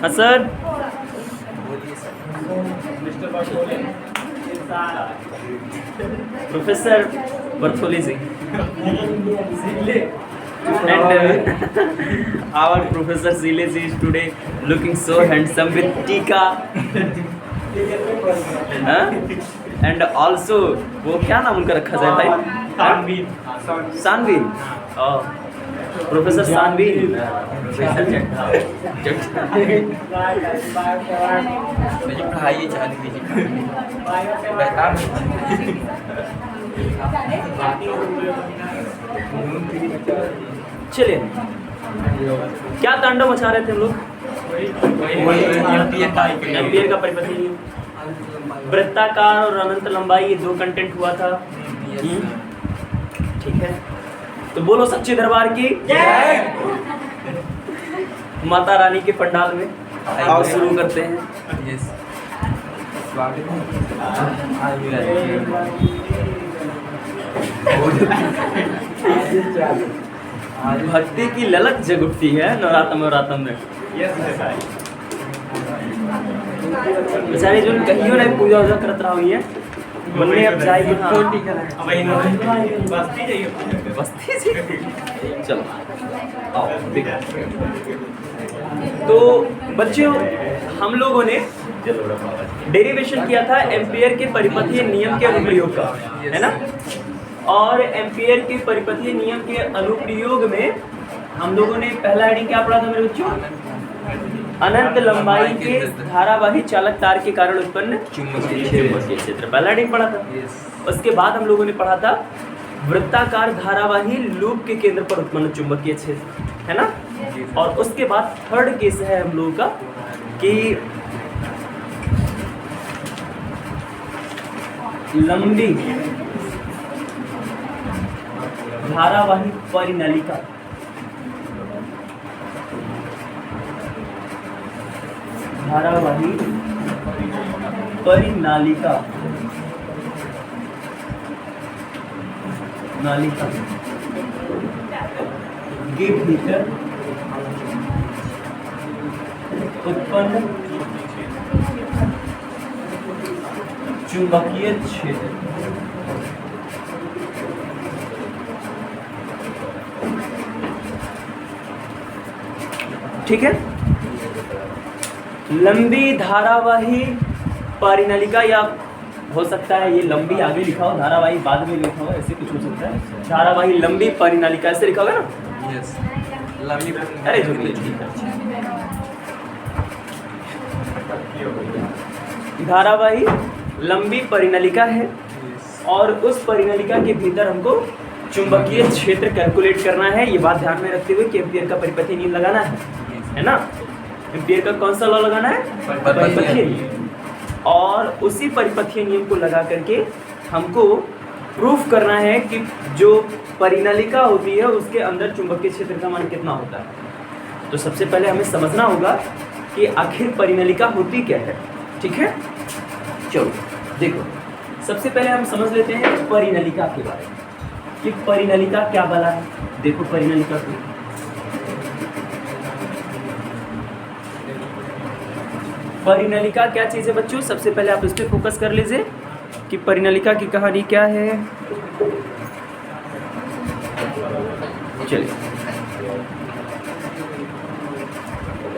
हाँ sir. Professor बर्थोली Singh and our professor Siles is today looking so handsome with tika and also वो क्या नाम उनका रखा जाता है? सानवीन। प्रोफेसर सानवीन। मुझे पढ़ाइए चालू चलिए, क्या तांडव मचा रहे थे हम लोग? एम्पियर का परिपथी नियम, वृत्ताकार और अनंत लंबाई, ये दो कंटेंट हुआ था। ठीक है, तो बोलो सच्चे दरबार की जय। माता रानी के पंडाल में आओ शुरू करते हैं। भक्ति की ललक जग उठती है नवरात्र में। बेचारे जो कहियो नहीं पूजा वूजा करत रहा हुई है बनने अब जाएगी। बस्ती से चलो आओ देखो। तो बच्चों, हम लोगों ने डेरिवेशन किया था एम्पियर के परिपथीय नियम के अनुप्रयोग का, है ना? और एम्पियर के परिपथीय नियम के अनुप्रयोग में हम लोगों ने पहला हेडिंग क्या पढ़ा था मेरे बच्चों? अनंत लंबाई के धारावाही चालक तार के कारण उत्पन्न चुंबकीय क्षेत्र, पहला हेडिंग पढ़ा था। उसके बाद हम लोगों ने पढ़ा था वृत्ताकार धारावाही लूप के केंद्र पर उत्पन्न चुंबकीय क्षेत्र, है ना? और उसके बाद थर्ड केस है हम लोगों का कि लंबी धारावाही परिनलिका, धारावाही परिनालिका नालिका के भीतर उत्पन्न चुंबकीय क्षेत्र। ठीक है, लंबी धारावाही परिनलिका, या हो सकता है ये लंबी आगे लिखा हो, धारावाही बाद में लिखा हो, ऐसे कुछ हो सकता है। धारावाही लंबी परिनलिका ऐसे लिखा होगा ना? यस, लंबी। अरे जो ठीक है, धारावाही लंबी परिनलिका है और उस परिनलिका के भीतर हमको चुंबकीय क्षेत्र कैलकुलेट करना है। ये बात ध्यान में रखते हुए कि एम्पियर का परिपथीय नियम लगाना है ना? एम्पियर का कौन सा लॉ लगाना है? परिपथीय नियम। और उसी परिपथीय नियम को लगा करके हमको प्रूफ करना है कि जो परिनलिका होती है उसके अंदर चुंबकीय क्षेत्र का मान कितना होता है। तो सबसे पहले हमें समझना होगा कि आखिर परिनलिका होती क्या है। ठीक है, चलो देखो, सबसे पहले हम समझ लेते हैं परिनलिका के बारे में कि परिनलिका क्या बला है। देखो परिनलिका को, परिनलिका क्या चीज़ है बच्चों? सबसे पहले आप इस पर फोकस कर लीजिए कि परिनलिका की कहानी क्या है। चलिए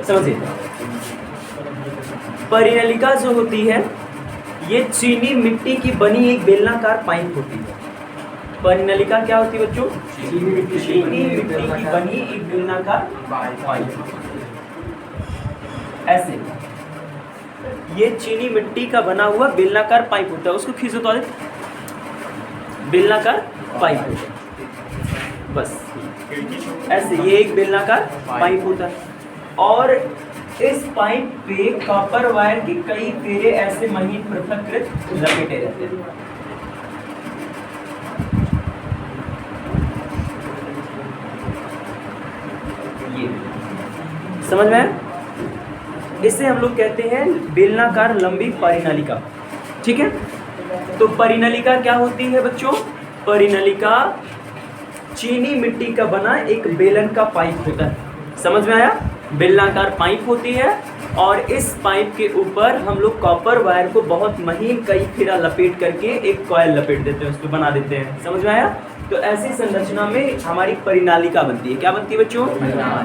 समझिए, परिनलिका जो होती है ये चीनी मिट्टी की बनी एक बेलनाकार पाइप होती है। परिनलिका क्या होती है बच्चों? चीनी मिट्टी की बनी एक बेलनाकार पाइप। ऐसे ये चीनी मिट्टी का बना हुआ बेलनाकार पाइप होता है, उसको खींचो तो बेलनाकार पाइप होता है। बस ऐसे ये एक बेलनाकार पाइप होता है और इस पाइप पे कॉपर वायर के कई फेरे ऐसे महीन पृथककृत लपेटे रहते हैं। ये समझ में है? इसे हम लोग कहते हैं बेलनाकार लंबी परिनलिका। ठीक है, तो परिनलिका क्या होती है बच्चों? परिनलिका चीनी मिट्टी का बना एक बेलन का पाइप होता है। समझ में आया? बेलनाकार पाइप होती है और इस पाइप के ऊपर हम लोग कॉपर वायर को बहुत महीन कई फेरा लपेट करके एक कॉइल लपेट देते हैं, उस पर बना देते हैं। समझ में आया? तो ऐसी संरचना में हमारी परिनालिका बनती है। क्या बनती है बच्चों?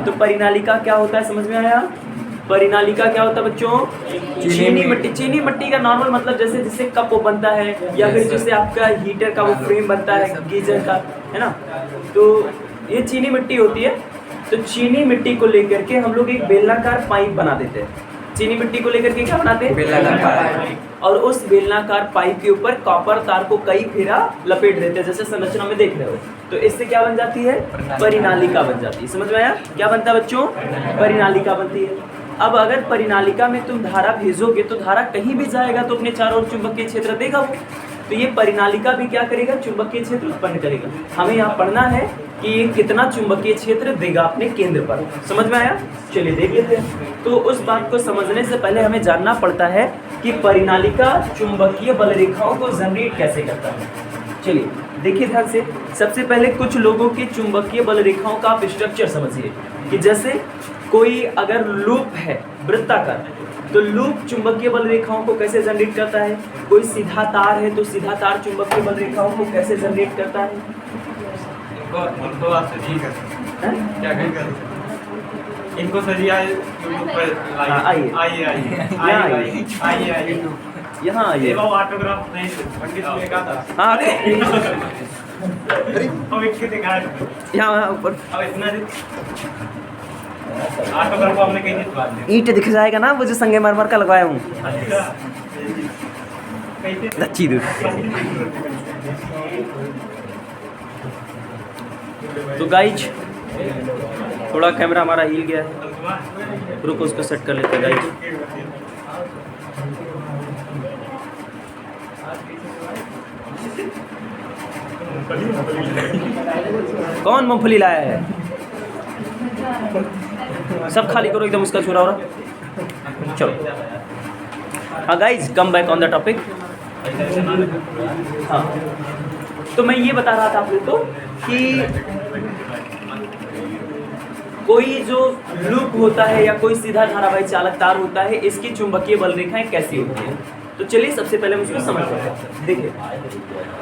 तो परिनालिका क्या होता है, समझ में आया? परिनालिका क्या होता है बच्चों? चीनी मिट्टी। चीनी मिट्टी का नॉर्मल मतलब जैसे जिससे कप वो बनता है या फिर जिससे आपका हीटर का वो फ्रेम बनता है गीजर का, है ना? तो ये चीनी मिट्टी होती है। तो चीनी मिट्टी को लेकर के हम लोग एक बेलनाकार पाइप बना देते हैं। चीनी मिट्टी को लेकर के क्या बनाते हैं? बेलनाकार पाइप। और उस बेलनाकार पाइप के ऊपर कॉपर तार को कई फेरा लपेट देते हैं, जैसे संरचना में देख रहे हो। तो इससे क्या बन जाती है? परिनालिका बन जाती है। समझ में आया? क्या बनता है बच्चों? परिनालिका बनती है। अब अगर परिनालिका में तुम धारा भेजोगे तो धारा कहीं भी जाएगा तो अपने चारों ओर चुंबकीय क्षेत्र देगा वो। तो ये परिनालिका भी क्या करेगा? चुंबकीय क्षेत्र उत्पन्न करेगा। हमें यहाँ पढ़ना है कि ये कितना चुंबकीय क्षेत्र देगा अपने केंद्र पर। समझ में आया? चलिए देख लेते हैं। तो उस बात को समझने से पहले हमें जानना पड़ता है कि परिनालिका चुंबकीय बल रेखाओं को जनरेट कैसे करता है। चलिए देखिए ध्यान से। सबसे पहले कुछ लोगों की चुंबकीय बल रेखाओं का आप स्ट्रक्चर समझिए कि जैसे कोई अगर लूप है वृत्ताकार, तो लूप चुंबकीय बल रेखाओं को कैसे जनरेट करता है? कोई सीधा तार है तो सीधा तार चुंबकीय बल रेखाओं को कैसे जनरेट करता है? इनको आप सजी कर हैं? क्या कर इनको सजी आए पर आइए। आइए आइए यहाँ आइए। वो ऑटोग्राफ नहीं पंडित ने कहा था। हाँ अब इसके दिखा यहाँ ऊपर अब इतना ऑटोग्राफ हमने कहीं नहीं बात नहीं ईंट दिख जाएगा ना, वो जो संगमरमर का लगवाया हूँ। कैसे अच्छी दूर। तो गाइज थोड़ा कैमरा हमारा हिल गया है, रुको उसको सेट कर लेते हैं गाइज। कौन मूंगफली लाया है? सब खाली करो एकदम, उसका छुरा हो रहा। चलो हाँ guys, come back on the topic. हाँ तो मैं ये बता रहा था आप लोग को कि कोई जो लूप होता है या कोई सीधा धारावाही चालक तार होता है, इसकी चुंबकीय बल रेखाएं कैसी होती हैं। तो चलिए सबसे पहले हम उसको समझते हैं। देखिए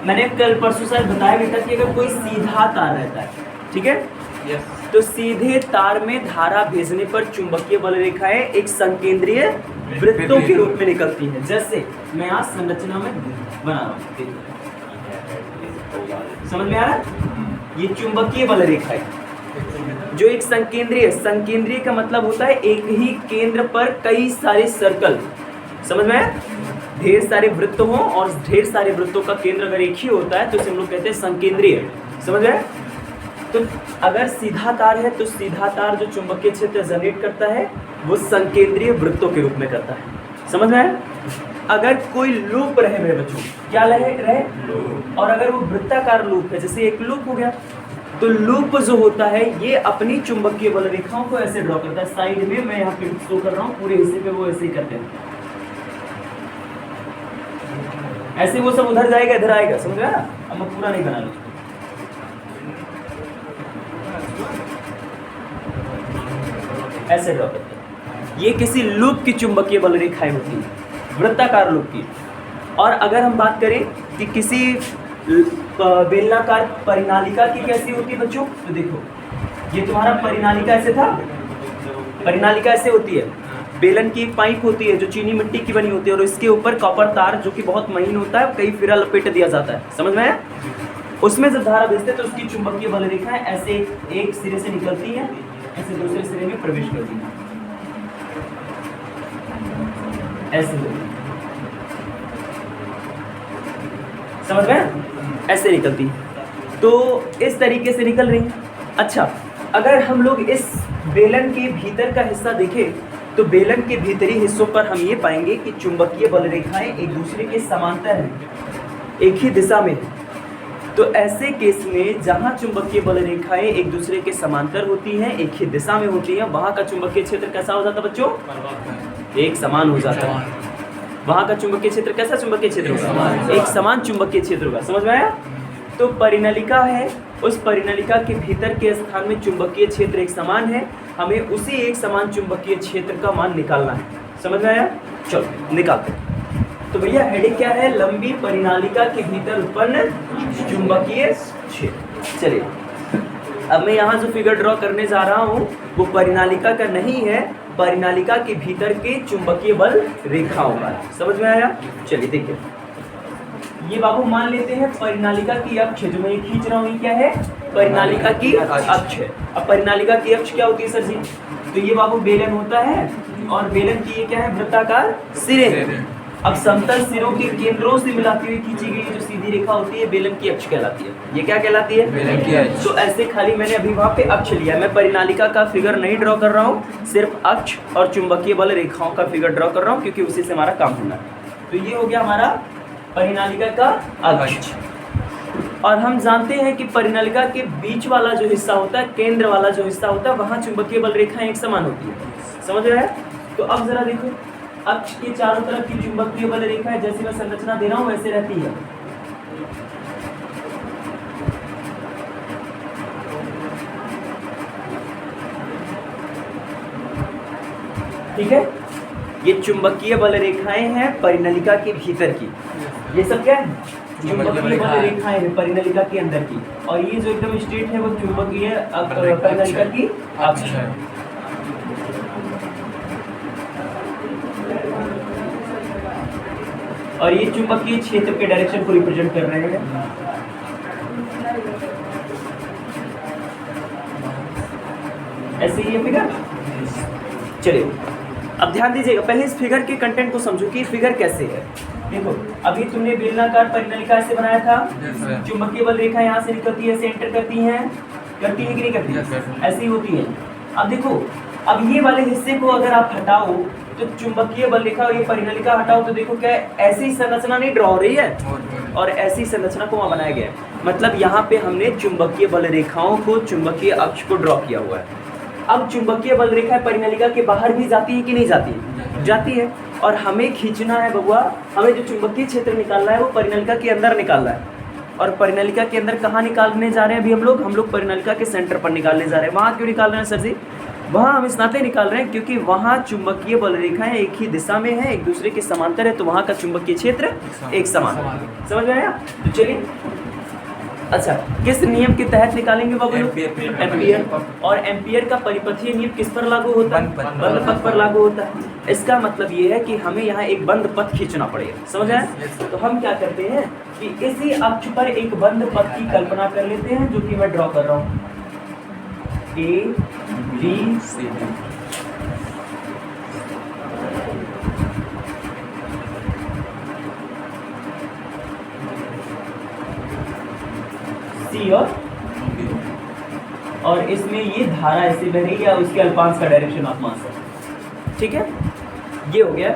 मैंने कल परसों शायद बताया भी था कि अगर कोई सीधा तार रहता है, ठीक है, तो सीधे तार में धारा भेजने पर चुंबकीय बल रेखाएं एक संकेंद्रीय वृत्तों के रूप में निकलती है। जैसे मैं आज संरचना में बना रहा हूँ, समझ में आ रहा है? ये चुंबकीय बल रेखा है जो एक संकेंद्रीय का मतलब होता है एक ही केंद्र पर कई सारे सर्कल। समझ में आया? ढेर सारे वृत्त हों और ढेर सारे वृत्तों का केंद्र अगर एक ही होता है तो इसे हम लोग कहते हैं संकेंद्रीय। समझ में आया? तो अगर सीधा तार है तो सीधा तार जो चुंबकीय क्षेत्र जनरेट करता है वो संकेंद्रीय वृत्तों के रूप में करता है। समझ में आया? अगर कोई लूप रहे मेरे बच्चों, क्या रहे और अगर वो वृत्ताकार लूप है, जैसे एक लूप हो गया, तो लूप जो होता है ये अपनी चुंबकीय बल रेखाओं को ऐसे ड्रॉ करता है। साइड में मैं यहाँ पे शो कर रहा हूँ, पूरे हिस्से पे वो ऐसे ही करते हैं, ऐसे वो सब उधर जाएगा इधर आएगा। समझ गया? अब मैं पूरा नहीं बना लूँ, ऐसे ड्रॉ करते हैं। ये किसी लूप की चुंबकीय बल रेखाएं होती हैं, वृत्ताकार लूप की। और अगर हम बात करें कि किसी बेलनाकार परिनालिका की कैसी होती है बच्चों, तो देखो ये तुम्हारा परिनालिका ऐसे था, परिनालिका ऐसे होती है। बेलन की एक पाइप होती है जो चीनी मिट्टी की बनी होती है और इसके ऊपर कॉपर तार जो कि बहुत महीन होता है कई फेरा लपेट दिया जाता है। समझ में आया? उसमें जब धारा भेजते हैं तो उसकी चुंबकीय बल रेखाएं ऐसे एक सिरे से निकलती है, ऐसे दूसरे सिरे में प्रवेश करती है, ऐसे होती। समझ में? ऐसे निकलती है, तो इस तरीके से निकल रही। अच्छा, अगर हम लोग इस बेलन के भीतर का हिस्सा देखें तो बेलन के भीतरी हिस्सों पर हम ये पाएंगे कि चुंबकीय बल रेखाएं एक दूसरे के समांतर हैं, एक ही दिशा में। तो ऐसे केस में जहाँ चुंबकीय बल रेखाएं एक दूसरे के समांतर होती हैं, एक ही दिशा में होती हैं, वहाँ का चुंबकीय क्षेत्र कैसा हो जाता है बच्चों? एक समान हो जाता है। वहाँ का चुंबकीय क्षेत्र कैसा चुंबकीय क्षेत्र होगा? एक समान चुंबकीय क्षेत्र होगा। समझ में आया? तो परिनालिका है उस परिनलिका के भीतर के स्थान में चुंबकीय क्षेत्र एक समान है, हमें उसी एक समान चुंबकीय क्षेत्र का मान निकालना है। समझ में आया? चलो निकालते हैं। तो भैया हेडिंग क्या है? लंबी परिनालिका के भीतर उत्पन्न चुंबकीय क्षेत्र। चलिए अब मैं यहाँ जो फिगर ड्रॉ करने जा रहा हूँ वो परिनालिका का नहीं है, परिनालिका के भीतर के चुंबकीय बल रेखाओं का। समझ में आया? चलिए देखिए, ये बाबू मान लेते हैं परिनालिका की अक्ष, जो मैं खींच रहा हूँ ये क्या है? परिनालिका की अक्ष है। अब परिनालिका की अक्ष क्या होती है सर जी? तो ये बाबू बेलन होता है और बेलन की ये क्या है? वृत्ताकार सिरे हैं। अब समतल सिरों के केंद्रों से मिलाती हुई खींची गई जो सीधी रेखा होती है बेलन की अक्ष कहलाती है। ये क्या कहलाती है? बेलन की अक्ष। तो ऐसे खाली मैंने अभी वहाँ पे अक्ष लिया, मैं परिनालिका का फिगर नहीं ड्रॉ कर रहा हूँ, सिर्फ अक्ष और चुंबकीय बल रेखाओं का फिगर ड्रॉ कर रहा हूँ क्योंकि उसी से हमारा काम होना है। तो ये हो गया हमारा परिनालिका का अक्ष। और हम जानते हैं कि परिनालिका के बीच वाला जो हिस्सा होता है, केंद्र वाला जो हिस्सा होता है, वहाँ चुंबकीय बल रेखाएं एक समान होती है। समझ रहे हैं? तो अब जरा देखो, अक्ष के चारों तरफ की चुंबकीय बल रेखाएं जैसे मैं संरचना दे रहा हूँ वैसे रहती है। ठीक है, ये चुंबकीय बल रेखाएं हैं परिनलिका के भीतर की। ये सब क्या है? चुंबकीय बल रेखाएं हैं परिनलिका के अंदर की। और ये जो एकदम स्ट्रेट है वो चुंबकीय परिनलिका की अक्ष है। और ये चुंबकीय क्षेत्र के डायरेक्शन को रिप्रेजेंट कर रहे हैं। ऐसे ही ये फिगर। चलिए अब ध्यान दीजिएगा, पहले इस फिगर के कंटेंट को समझो कि फिगर कैसे है। देखो अभी तुमने बेलनाकार परिनलिका से बनाया था, चुंबकीय बल रेखा यहाँ से निकलती है, ऐसे एंटर करती है कि नहीं करती? ऐसी ही होती है। अब देखो, अब ये वाले हिस्से को अगर आप हटाओ तो चुंबकीय बल रेखा और ये परिनलिका हटाओ तो देखो क्या ऐसी संरचना नहीं ड्रॉ हो रही है, और ऐसी संरचना को वहाँ बनाया गया है। मतलब यहाँ पे हमने चुंबकीय बल रेखाओं को, चुंबकीय अक्ष को ड्रॉ किया हुआ है। अब चुंबकीय बल रेखा परिनलिका के बाहर भी जाती है कि नहीं जाती है? जाती है। और हमें खींचना है बबुआ, हमें जो चुंबकीय क्षेत्र निकालना है वो परिनलिका के अंदर निकालना है। और परिनलिका के अंदर कहाँ निकालने जा रहे हैं अभी हम लोग परिनलिका के सेंटर पर निकालने जा रहे हैं। वहाँ क्यों निकाल रहे हैं सर जी? वहाँ हम इस नाते निकाल रहे हैं क्योंकि वहाँ चुंबकीय बल रेखाएं एक ही दिशा में है, एक दूसरे के समांतर है, तो वहाँ का चुंबकीय क्षेत्र एक समान है। समझ में आया? तो चलिए, अच्छा किस नियम के तहत निकालेंगे बाबू? एम्पियर। और एम्पियर का परिपथीय नियम किस पर लागू होता है? बंद पथ पर लागू होता है। इसका मतलब ये है कि हमें यहाँ एक बंद पथ खींचना पड़ेगा। समझ आया? तो हम क्या करते हैं कि इसी अक्ष पर एक बंद पथ की कल्पना कर लेते हैं, जो कि मैं ड्रॉ कर रहा हूँ। ए बी सी और इसमें ये धारा ऐसे बह रही है, उसके अल्पांश का डायरेक्शन ऑफ मास है। ठीक है, ये हो गया।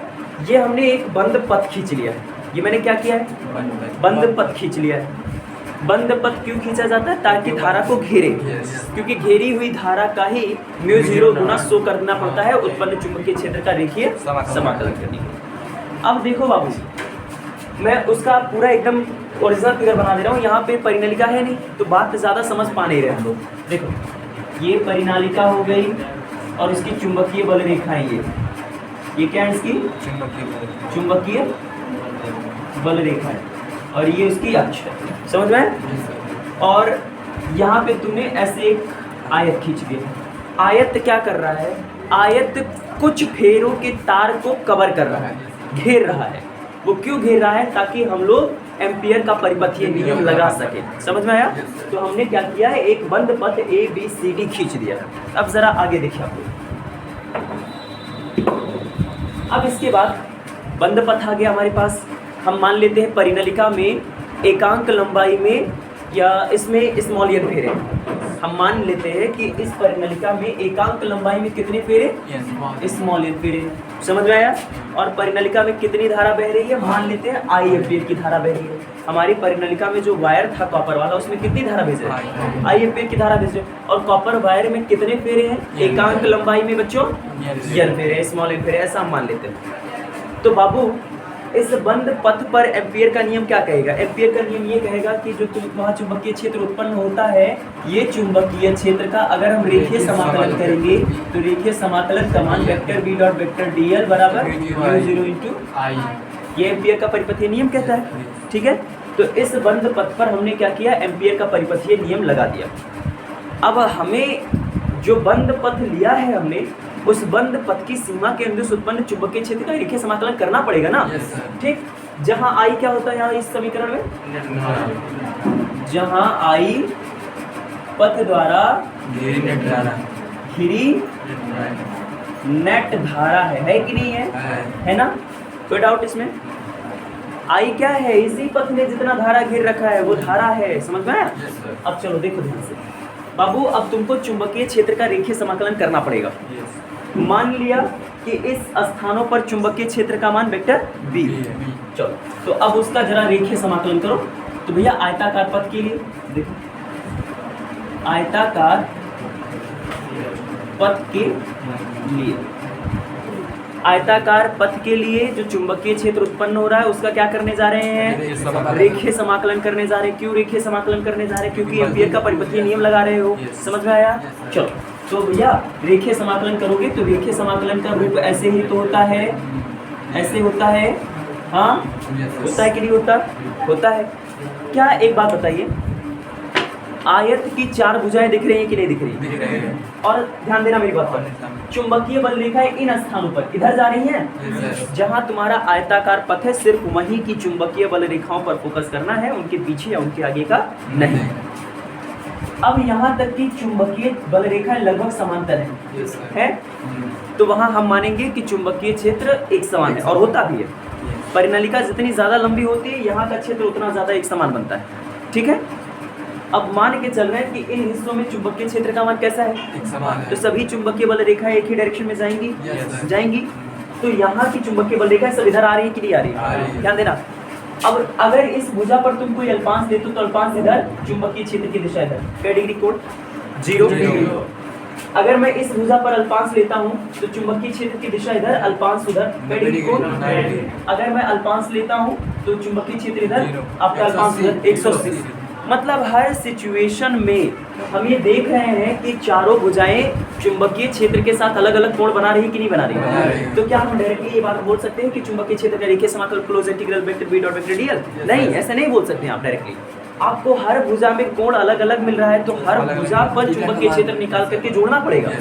ये हमने एक बंद पथ खींच लिया है। ये मैंने क्या किया है? बंद पथ खींच लिया है। बंद पथ क्यों खींचा जाता है? ताकि धारा को घेरे, क्योंकि घेरी हुई धारा का ही μ0 गुना शो करना पड़ता है उत्पन्न चुंबकीय क्षेत्र का रेखीय समाकलन करने के लिए। अब देखो बाबू, मैं उसका पूरा एकदम ओरिजिनल फिगर बना दे रहा हूँ। यहाँ पे परिनलिका है नहीं तो बात ज़्यादा समझ पा नहीं रहे हम लोग। देखो ये परिनालिका हो गई और इसकी चुंबकीय बल रेखाएं, ये क्या है? इसकी चुंबकीय बल रेखा है और ये उसकी अक्ष है। समझ में? और यहाँ पे तुमने ऐसे एक आयत खींच दिया। आयत क्या कर रहा है? आयत कुछ फेरों के तार को कवर कर रहा है, घेर रहा है। वो क्यों घेर रहा है? ताकि हम लोग एम्पियर का परिपथीय नियम लगा सके। समझ में आया? तो हमने क्या किया है? एक बंद पथ ABCD खींच दिया। अब जरा आगे देखिए आप लोग। अब इसके बाद बंद पथ आ गया हमारे पास। हम मान लेते हैं परिनलिका में एकांक लंबाई में या इसमें स्मॉल n फेरे। हम मान लेते हैं कि इस परिनलिका में एकांक लंबाई में कितने फेरे? स्मॉल n फेरे। समझ में आया? और परिनलिका में कितनी धारा बह रही है? मान लेते हैं I एम्पियर की धारा बह रही है। हमारी परिनलिका में जो वायर था कॉपर वाला, उसमें कितनी धारा भेज रहे हैं? I एम्पियर की धारा भेज रहे हैं। और कॉपर वायर में कितने फेरे हैं एकांक लंबाई में बच्चों? n फेरे, स्मॉल n फेरे, ऐसा हम मान लेते हैं। तो बाबू इस बंद पथ पर एम्पियर का नियम क्या कहेगा? एम्पियर का नियम ये कहेगा कि जो वहाँ चुंबकीय क्षेत्र उत्पन्न होता है, ये चुंबकीय क्षेत्र का अगर हम रेखीय समाकलन करेंगे तो रेखीय समाकलन का मान vector B dot vector D L बराबर म्यू 0 इंटू आई। ये एम्पियर का परिपथीय नियम कहता है। ठीक है, तो इस बंद पथ पर हमने क्या किया? एम्पियर का परिपथीय नियम लगा दिया। अब हमें जो बंद पथ लिया है हमने, उस बंद पथ की सीमा के अंदर उत्पन्न चुंबकीय क्षेत्र का रेखीय समाकलन करना पड़ेगा ना। ठीक, जहां आई क्या होता है यहाँ इस समीकरण में? जहां आई पथ द्वारा घिरी नेट धारा है कि नहीं है ना? कोई डाउट इसमें? आई क्या है? इसी पथ में जितना धारा घेर रखा है वो धारा है। समझ में आया? अब चलो देखो ध्यान से बाबू, अब तुमको चुंबकीय क्षेत्र का रेखीय समाकलन करना पड़ेगा। मान लिया कि इस स्थानों पर चुंबकीय क्षेत्र का मान वेक्टर बी। चलो, तो अब उसका जरा रेखीय समाकलन करो। तो भैया आयताकार पथ के लिए देखो, आयताकार पथ के लिए, आयताकार पथ के लिए जो चुंबकीय क्षेत्र उत्पन्न हो रहा है उसका क्या करने जा रहे हैं? रेखीय समाकलन करने जा रहे हैं। क्यों रेखीय समाकलन करने जा रहे हैं? क्योंकि एम्पियर का परिपथीय नियम लगा रहे हो। समझ में आया? चलो, तो भैया रेखीय समाकलन करोगे तो रेखीय समाकलन का रूप ऐसे ही तो होता है, ऐसे होता है। हाँ, होता है कि नहीं होता? होता है। क्या एक बात बताइए, आयत की चार भुजाएं दिख रही हैं कि नहीं दिख रही? और ध्यान देना मेरी बात पर, चुंबकीय बल रेखाएं इन स्थानों पर इधर जा रही हैं। जहां तुम्हारा आयताकार पथ है, सिर्फ वहीं की चुंबकीय बल रेखाओं पर फोकस करना है, उनके पीछे या उनके आगे का नहीं। अब यहाँ तक की चुंबकीय बल रेखाएं लगभग समांतर है, तो वहां हम मानेंगे कि चुंबकीय क्षेत्र एक समान है, और होता भी है। परिनलिका जितनी ज्यादा लंबी होती है, यहाँ का क्षेत्र उतना ज्यादा एक समान बनता है। ठीक है, अब मान के चल रहे हैं कि इन हिस्सों में चुंबकीय क्षेत्र का मान कैसा है? एक समान है। तो सभी चुंबकीय बल रेखाएं एक ही डायरेक्शन में जाएंगी। जाएंगी। तो यहाँ की चुंबकीय बल रेखाएं सब इधर आ रही है कि नहीं आ रही है? ध्यान देना। अब अगर इस भुजा पर तुम कोई अल्पांश लेते हो तो अल्पांश इधर, चुंबकीय क्षेत्र की दिशा इधर। क्या डिग्री कोड? 0 डिग्री। अगर मैं इस भुजा पर अल्पांश लेता हूँ तो चुंबकीय क्षेत्र की दिशा इधर, अल्पांश उधर। क्या डिग्री कोड? अगर मैं अल्पांश लेता हूँ तो चुंबकीय क्षेत्र इधर, आपका अल्पांश उधर। 180। मतलब हर सिचुएशन में हम ये देख रहे हैं कि चारों भुजाएं चुंबकीय क्षेत्र के साथ अलग अलग कोण बना रही कि नहीं बना रही? तो क्या हम डायरेक्टली ये बात बोल सकते हैं कि चुंबकीय क्षेत्र का रेखीय समाकलन close integral vector B dot vector DL? नहीं, ऐसा नहीं बोल सकते हैं आप डायरेक्टली। आपको हर भुजा में कोण अलग अलग मिल रहा है, तो हर भुजा पर चुंबकीय क्षेत्र निकाल करके जोड़ना पड़ेगा।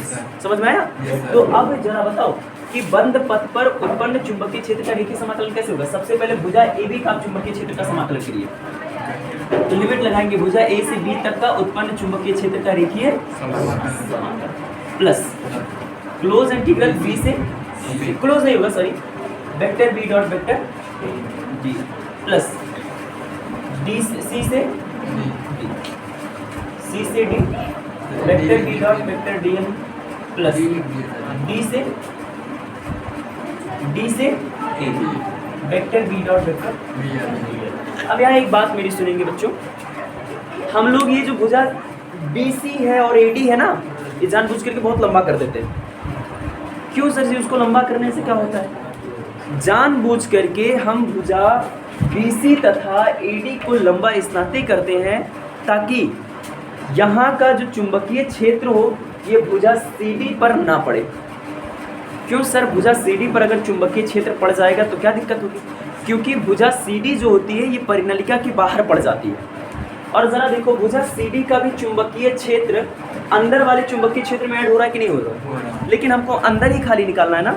समझ में आया? तो अब जरा बताओ कि बंद पथ पर उत्पन्न चुंबकीय क्षेत्र का रेखीय समाकलन कैसे होगा? सबसे पहले भुजा AB का चुंबकीय क्षेत्र का समाकलन करिए। तो लिमिट लगाएंगे, भुजा A से B तक का उत्पन्न चुंबकीय क्षेत्र का रेखीय समाकलन प्लस क्लोज इंटीग्रल B से, क्लोज नहीं होगा sorry, vector B dot vector D plus D से C से D, C से D vector B dot vector DM plus D से A vector B dot vector. अब यहाँ एक बात मेरी सुनेंगे बच्चों, हम लोग ये जो भुजा BC है और AD है ना, ये जानबूझ करके बहुत लंबा कर देते हैं। क्यों सर जी? उसको लंबा करने से क्या होता है? जानबूझ करके हम भुजा BC तथा AD को लंबा इसलिए करते हैं ताकि यहाँ का जो चुंबकीय क्षेत्र हो ये भुजा CD पर ना पड़े। क्यों सर? भुजा CD पर अगर चुंबकीय क्षेत्र पड़ जाएगा तो क्या दिक्कत होगी? क्योंकि भुजा CD जो होती है ये परिनलिका के बाहर पड़ जाती है। और जरा देखो, भुजा CD का भी चुंबकीय क्षेत्र अंदर वाले चुंबकीय क्षेत्र में ऐड हो रहा है कि नहीं हो रहा है? लेकिन हमको अंदर ही खाली निकालना है ना।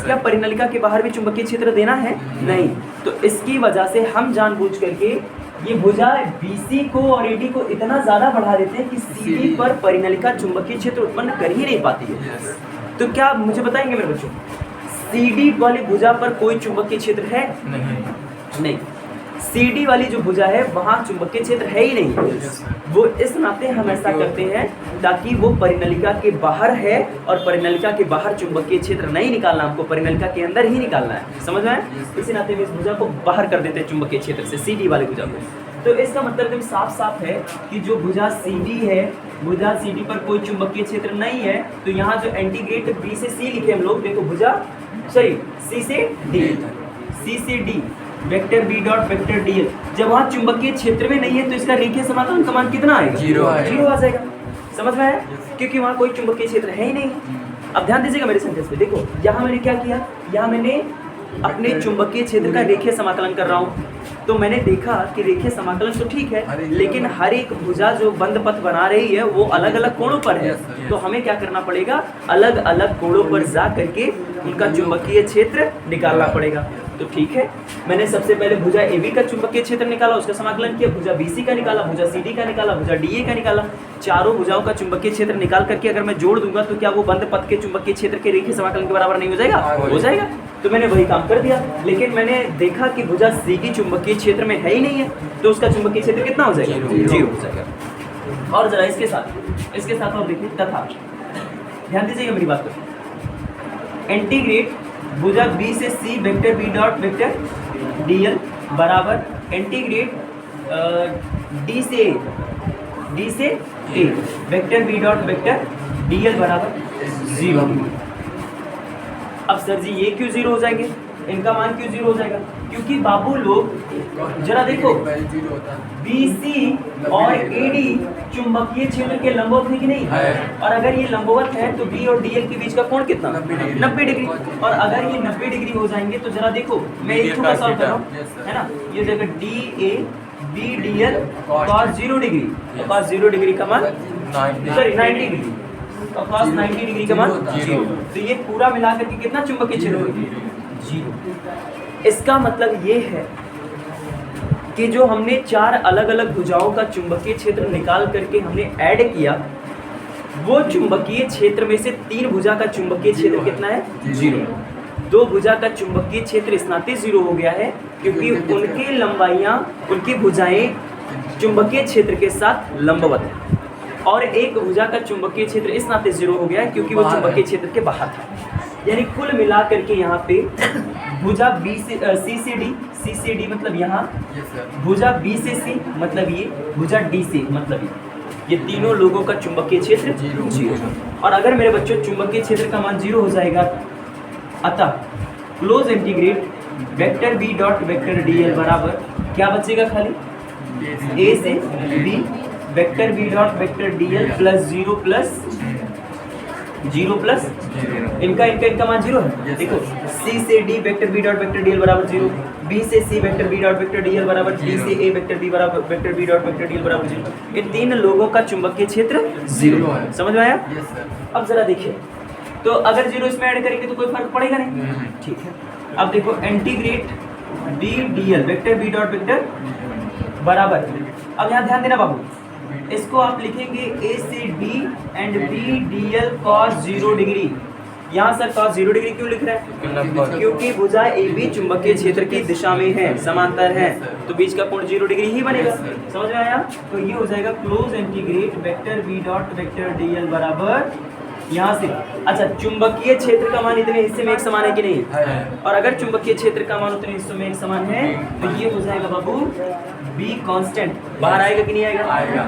क्या परिनलिका के बाहर भी चुंबकीय क्षेत्र देना है? नहीं। तो इसकी वजह से हम जानबूझ करके ये भुजा BC को और AD को इतना ज़्यादा बढ़ा देते हैं कि CD पर परिनलिका चुंबकीय क्षेत्र उत्पन्न कर ही नहीं पाती है। तो क्या मुझे बताएंगे मेरे बच्चों, CD वाली भुजा पर कोई चुंबकीय क्षेत्र है? नहीं। CD वाली जो भुजा है वहाँ चुंबकीय क्षेत्र है ही नहीं। वो इस नाते हम ऐसा करते हैं ताकि वो परिनलिका के बाहर है, और परिनलिका के बाहर चुंबकीय क्षेत्र नहीं निकालना, हमको परिनलिका के अंदर ही निकालना है। समझ में आया? इसी नाते हम इस भुजा को बाहर कर देते हैं चुंबकीय क्षेत्र से, CD वाली भुजा को। तो इसका मतलब एकदम साफ साफ है कि जो भुजा CD है, भुजा CD पर कोई चुंबकीय क्षेत्र नहीं है। तो यहाँ जो इंटीग्रेट B से C लिखे हम लोग, देखो भुजा सॉरी C से D, सी से D vector B dot vector D L, जब वहाँ चुंबकीय क्षेत्र में नहीं है तो इसका रेखीय समाकलन का मान कितना आएगा? जीरो आएगा। जीरो आ जाएगा। समझ में आया? क्योंकि वहाँ कोई चुंबकीय क्षेत्र है ही नहीं। अब ध्यान दीजिएगा मेरे सेंटेंस पे, देखो यहाँ मैंने क्या किया, यहाँ मैंने अपने चुंबकीय क्षेत्र का रेखीय समाकलन कर रहा हूँ। तो मैंने देखा कि रेखीय समाकलन तो ठीक है, लेकिन हर एक भुजा जो बंद पथ बना रही है वो अलग अलग कोणों पर है। तो हमें क्या करना पड़ेगा, अलग अलग कोणों पर जा करके उनका चुंबकीय क्षेत्र निकालना पड़ेगा। तो ठीक है, मैंने सबसे पहले भुजा AB का चुंबकीय क्षेत्र निकाला, उसका समाकलन किया, भुजा BC का निकाला, भुजा CD का निकाला, भुजा DA का निकाला। चारों भुजाओं का चुंबकीय क्षेत्र निकाल करके अगर मैं जोड़ दूंगा तो क्या वो बंद पथ के चुंबकीय क्षेत्र के रेखीय समाकलन के बराबर नहीं हो जाएगा? हो जाएगा। तो मैंने वही काम कर दिया, लेकिन मैंने देखा कि भुजा CD चुंबकीय क्षेत्र में है ही नहीं है, तो उसका चुंबकीय क्षेत्र कितना हो जाएगा? जीरो हो जाएगा। और जरा इसके साथ और देखिए, तथा ध्यान दीजिएगा मेरी बात को, इंटीग्रेट भुजा B से C vector B dot vector DL बराबर इंटीग्रेट D से A vector B dot vector DL बराबर 0। अब सर जी ये क्यों जीरो हो जाएंगे, इनका मान क्यों जीरो हो जाएगा? क्योंकि बाबू लोग जरा देखो, BC और AD चुंबकीय क्षेत्र के लंबवत है कि नहीं? और अगर ये लंबवत है तो B और DL के बीच का कोण कितना? 90 डिग्री। और अगर ये 90 डिग्री हो जाएंगे तो जरा देखो, मैं एक छोटा सॉल्व कर रहा हूँ, है ना, ये देखो DA BDL cos 0 डिग्री, तो cos 0 डिग्री का मान 90 डिग्री, और cos 90 डिग्री का मान 0। तो ये पूरा मिला करके कितना चुंबकीय क्षेत्र होगा? 0। इसका मतलब ये है कि जो हमने चार अलग अलग भुजाओं का चुंबकीय क्षेत्र निकाल करके हमने ऐड किया, वो चुंबकीय क्षेत्र में से तीन भुजा का चुंबकीय क्षेत्र कितना है? 0। दो भुजा का चुंबकीय क्षेत्र इस नाते 0 हो गया है क्योंकि उनकी लंबाइयाँ, उनकी भुजाएं चुंबकीय क्षेत्र के साथ लंबवत है, और एक भुजा का चुंबकीय क्षेत्र इस नाते 0 हो गया है क्योंकि वो चुंबकीय क्षेत्र के बाहर था। यानी कुल मिला करके यहाँ पे भुजा C से D मतलब यहाँ, भुजा B से C मतलब ये, भुजा D से मतलब ये तीनों लोगों का चुंबकीय क्षेत्र 0। और अगर मेरे बच्चों चुंबकीय क्षेत्र का मान 0 हो जाएगा, अतः close integrate vector B dot vector DL बराबर क्या बचेगा? खाली A से B vector B dot vector DL plus 0 plus इनका मान 0 है। देखो C से D vector B dot vector DL बराबर 0, B से C vector B dot vector DL बराबर, D से A वेक्टर B बराबर vector B dot vector DL बराबर 0। इन तीन लोगों का चुंबकीय क्षेत्र 0 है। समझ में आया? अब जरा देखिए, तो अगर 0 इसमें ऐड करेंगे तो कोई फर्क पड़ेगा नहीं। ठीक है, अब देखो integrate B DL vector B dot vector बराबर, अब यहाँ ध्यान देना बाबू, इसको आप लिखेंगे A से D and B DL cos 0 degree. यहाँ सर cos 0 डिग्री क्यों लिख रहे हैं? क्योंकि भुजा AB चुंबकीय क्षेत्र की दिशा में है, समांतर है, तो बीच का कोण 0 डिग्री ही बनेगा। समझ में आया? तो ये हो जाएगा close integrate vector B dot vector DL बराबर यहाँ से, अच्छा चुंबकीय क्षेत्र का मान इतने हिस्से में एक समान है कि नहीं? और अगर चुंबकीय क्षेत्र का मान उतने हिस्सों में एक समान है तो ये हो जाएगा बाबू B कांस्टेंट, बाहर आएगा कि नहीं आएगा?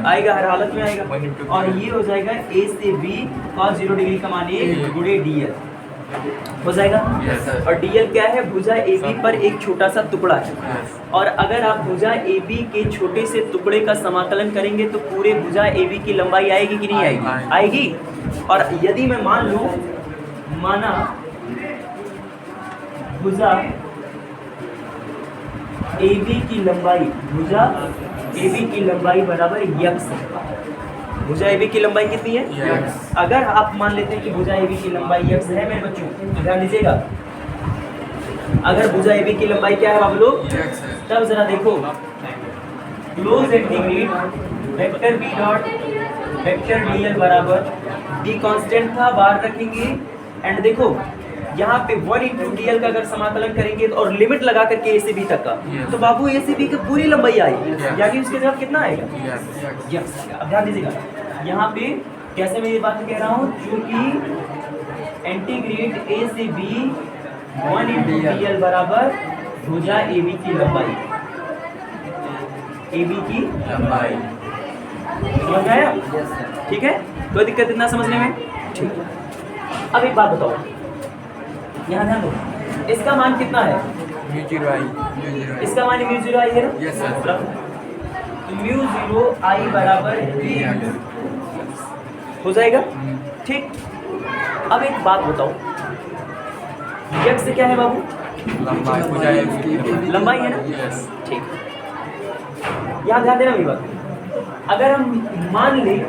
आएगा, हर हालत में आएगा। और ये हो जाएगा A से B cos 0 डिग्री का मान 1 गुणे DL हो जाएगा। और DL क्या है? भुजा AB पर एक छोटा सा टुकड़ा है, और अगर आप भुजा AB के छोटे से टुकड़े का समाकलन करेंगे तो पूरे भुजा AB की लंबाई आएगी कि नहीं आएगी? आएगी। और यदि मैं मान लूं, माना भुजा AB की लंबाई, भुजा AB की लंबाई बराबर x, भुजा AB की लंबाई कितनी है? अगर आप मान लेते हैं कि भुजा AB की लंबाई x है मेरे बच्चों, तो ध्यान दीजिएगा, अगर भुजा AB की लंबाई क्या है बाबू लोग? तब जरा देखो, close integrate vector B dot vector DL बराबर, D कांस्टेंट था, बाहर रखेंगे, एंड देखो यहाँ पे 1 इंटू DL का अगर समाकलन करेंगे और लिमिट लगा करके A से B तक का, तो बाबू A से B की पूरी लंबाई आएगी, यानी उसके जवाब कितना आएगा? यस। अब ध्यान दीजिएगा, यहाँ पे कैसे मैं ये बात कह रहा हूँ, क्योंकि इंटीग्रेट A से B 1 इंटू DL बराबर भुजा AB की लंबाई, AB की लंबाई, समझ आया? ठीक है, कोई दिक्कत इतना समझने में? ठीक है। अब एक बात बताओ, यहाँ ध्यान दो, इसका मान कितना है? म्यू जीरो आई इसका मान म्यू जीरो आई है ना? Yes, sir. तो म्यू जीरो आई बराबर हो जाएगा। ठीक, अब एक बात बताओ, यक्स क्या है बाबू? लंबाई हो जाए उसकी लंबाई है ना? यस ठीक, यहाँ ध्यान देना मेरी बात। अगर हम मान लें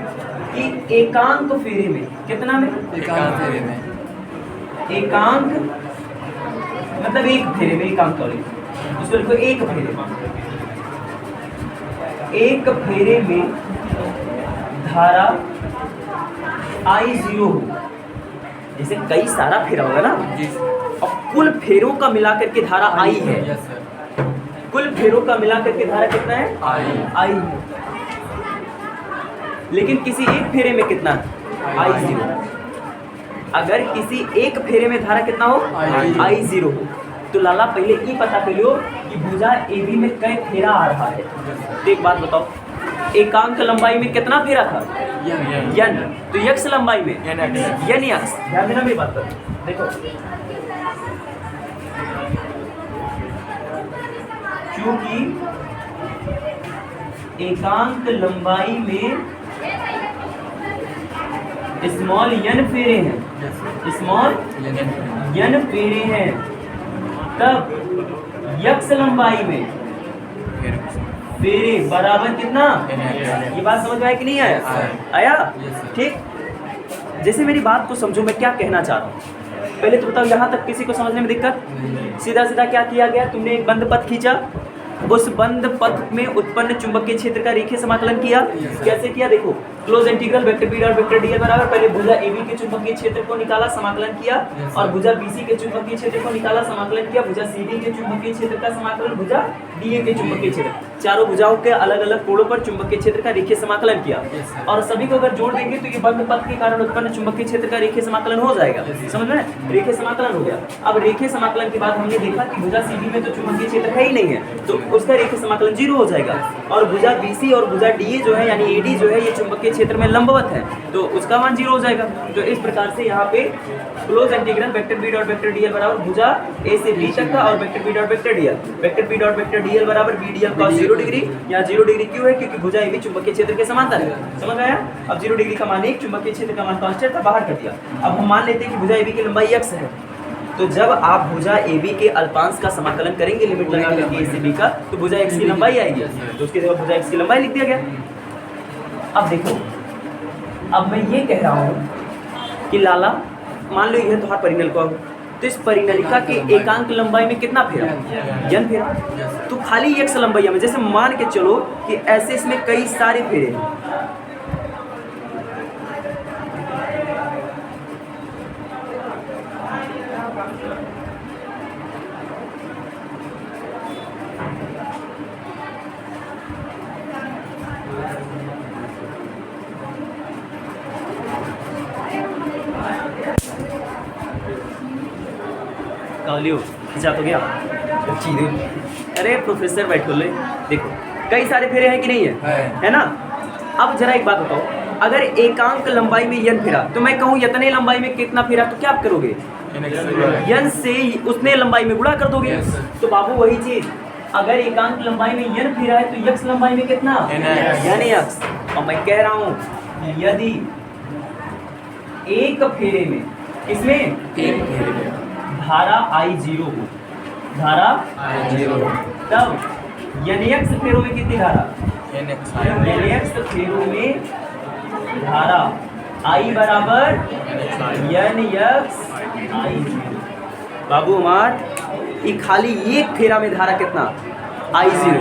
कि एकांक फेरे में कितना में? एकांत फेरे में एकांक मतलब एक फेरे में, एकांक सॉरी उसको लिखो एक फेरे में। एक फेरे में धारा आई जीरो हो, जैसे कई सारा फेरा होगा ना, जी और कुल फेरों का मिलाकर के धारा आई है। यस सर कुल फेरों का मिलाकर के धारा कितना है? आई है। लेकिन किसी एक फेरे में कितना है? आई जीरो। अगर किसी एक फेरे में धारा कितना हो? आई जीरो हो, तो लाला पहले ये पता कर लो कि भुजा AB में कै फेरा आ रहा है। तो एक बात बताओ, एकांक लंबाई में कितना फेरा था? यन। तो यक्स लंबाई में यन यक्स। ध्यान देना मेरी बात पर। देखो, क्योंकि एकांक लंबाई में स्मॉल यन फेरे हैं, स्मॉल यन फेरे हैं, तब यक्स लंबाई में फेरे बराबर कितना? ये बात समझ में आया कि नहीं आया? आया? ठीक, जैसे मेरी बात को समझो, मैं क्या कहना चाह रहा हूँ। पहले तो बताओ, यहाँ तक किसी को समझने में दिक्कत? सीधा सीधा क्या किया गया, तुमने एक बंद पथ खींचा, उस बंद पथ में उत्पन्न चुंबकीय क्षेत्र का रेखीय समाकलन किया। कैसे किया? देखो, close integral vector B dot vector DL बराबर, पहले भुजा AB के चुंबकीय क्षेत्र को निकाला, समाकलन किया, और भुजा BC के चुंबकीय क्षेत्र को निकाला, समाकलन किया, भुजा CD के चुंबकीय क्षेत्र का समाकलन, भुजा DA के चुंबकीय क्षेत्र, चारों भुजाओं के अलग अलग कोणों पर चुंबकीय क्षेत्र का रेखीय समाकलन किया, और सभी को अगर जोड़ देंगे तो ये बंद पथ के कारण उत्पन्न चुंबकीय क्षेत्र का रेखीय समाकलन हो जाएगा। समझ में? रेखीय समाकलन हो गया। अब रेखीय समाकलन के बाद हमने देखा कि भुजा CD में तो चुंबकीय क्षेत्र है ही नहीं है, तो उसका रेखीय समाकलन जीरो हो जाएगा, और भुजा BC और भुजा DA जो है यानी AD जो है ये चुंबकीय क्षेत्र में लंबवत है, तो उसका मान जीरो हो जाएगा। तो इस प्रकार से यहाँ पे close integral vector B dot vector DL बराबर भुजा A से B तक का, और vector B dot vector DL, vector B dot vector DL बराबर बी डीएल cos 0 डिग्री। यहाँ 0 डिग्री क्यों है? क्योंकि भुजा AB चुंबकीय क्षेत्र के समांतर है। समझ आया? अब 0 डिग्री का मान 1, चुंबकीय क्षेत्र का मान कांस्टेंट था, बाहर कर दिया। अब हम मान लेते हैं कि भुजा AB की लंबाई x है, तो जब आप भुजा AB के अल्पांश का समाकलन करेंगे लिमिट लगा करके A से B का, तो भुजा x की लंबाई आएगी, तो उसके जगह भुजा x की लंबाई लिख दिया गया। अब देखो, अब मैं ये कह रहा हूँ कि लाला मान लो यह तुम्हारा परिनलिका हो, तो इस परिनलिका के एकांक लंबाई में कितना फेरा? यन फेरा। तो खाली x लंबाई में, जैसे मान के चलो कि ऐसे इसमें कई सारे फेरे हैं, कालियो खिंचा तो गया चीज़। अरे प्रोफेसर बैठो ले, देखो कई सारे फेरे हैं कि नहीं है ना? अब जरा एक बात बताओ, अगर एकांक लंबाई में यन फेरा, तो मैं कहूँ इतने लंबाई में कितना फेरा, तो क्या आप करोगे? यन से उतने लंबाई में गुणा कर दोगे। तो बाबू वही चीज, अगर एकांक लंबाई में यन फेरा है तो यक्स लंबाई में कितना? यानी यक्स। और मैं कह रहा हूँ यदि एक फेरे में, किसमें? एक फेरे में धारा I0 हो, धारा I0, तब यक्स फेरों में कितनी धारा? यक्स फेरों में धारा I बराबर यन यक्स I0। बाबू हमार ये खाली एक फेरा में धारा कितना? I0।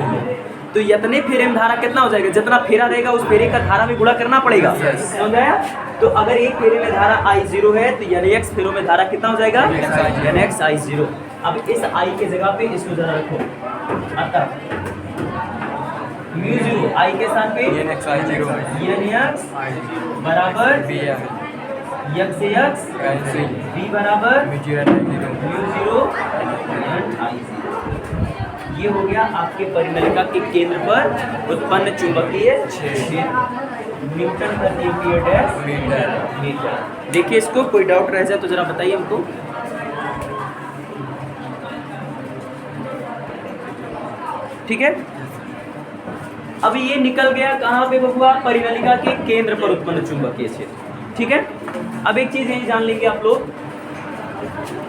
तो इतने फेरे में धारा कितना हो जाएगा? जितना फेरा रहेगा उस फेरे का धारा में गुणा करना पड़ेगा। समझ आया? तो अगर एक फेरे में धारा I0 है तो यक्स फेरों में धारा कितना हो जाएगा? X I0। अब इस I के जगह पे इसको जरा रखो, अतः म्यू जीरो I के स्थान पे यक्स बराबर यक्स से यक्स, बी बराबर म्यू जीरो I0। ये हो गया आपके परिनलिका के केंद्र पर उत्पन्न चुंबकीय क्षेत्र, न्यूटन प्रति मीटर। देखिए इसको, कोई डाउट रह जाए तो जरा बताइए हमको। ठीक है। अब ये निकल गया कहाँ पे बबुआ, परिनलिका के केंद्र पर उत्पन्न चुंबकीय क्षेत्र, ठीक है। अब एक चीज यही जान लेंगे आप लोग,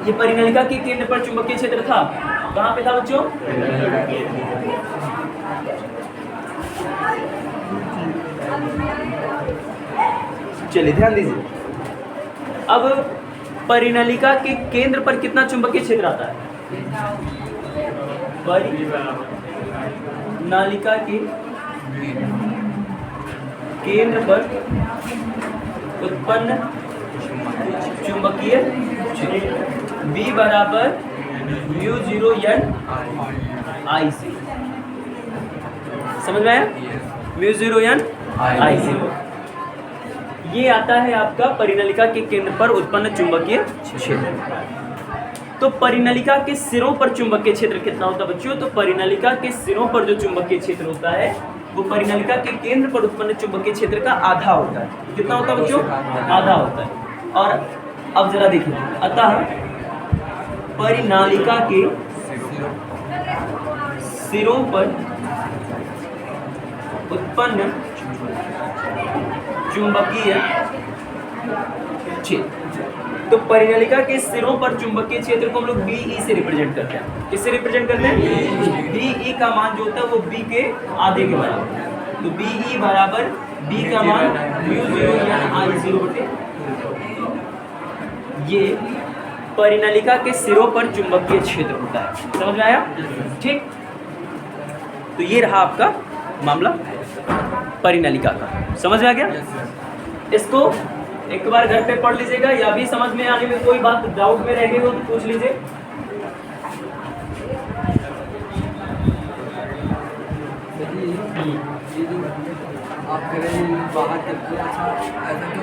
ये परिनलिका के केंद्र पर चुंबकीय क्षेत्र था, कहाँ पे था बच्चों, चलिए ध्यान दीजिए। अब परिनलिका के केंद्र पर कितना चुंबकीय क्षेत्र आता है, परिनलिका के केंद्र पर उत्पन्न चुंबकीय क्षेत्र B बराबर μ0 n I से, समझ में आया, μ0 n I से। ये आता है आपका परिनलिका के केंद्र पर उत्पन्न चुंबकीय क्षेत्र। तो परिनलिका के सिरों पर चुंबकीय क्षेत्र कितना होता है बच्चों, तो परिनलिका के सिरों पर जो चुंबकीय क्षेत्र होता है वो परिनलिका के केंद्र पर उत्पन्न चुंबकीय क्षेत्र का आधा होता है। कितना होता है बच्चों, आधा होता है। और अब जरा देखिए, अतः परिनालिका के सिरों पर उत्पन्न चुंबकीय क्षेत्र, तो परिनलिका के सिरों पर चुंबकीय क्षेत्र को हम लोग BE से रिप्रेजेंट करते हैं। किससे रिप्रेजेंट करते हैं, BE का मान जो होता है वो B के आधे के बराबर है। तो BE बराबर B का मान μ0 n I0 बटे, ये परिनलिका के सिरों पर चुंबकीय क्षेत्र होता है। समझ में आया, ठीक। तो ये रहा आपका मामला परिनलिका का, समझ में आ गया। इसको एक बार घर पे पढ़ लीजिएगा, या भी समझ में आने में कोई बात डाउट में रह गई हो तो पूछ लीजिए। आप करें बाहर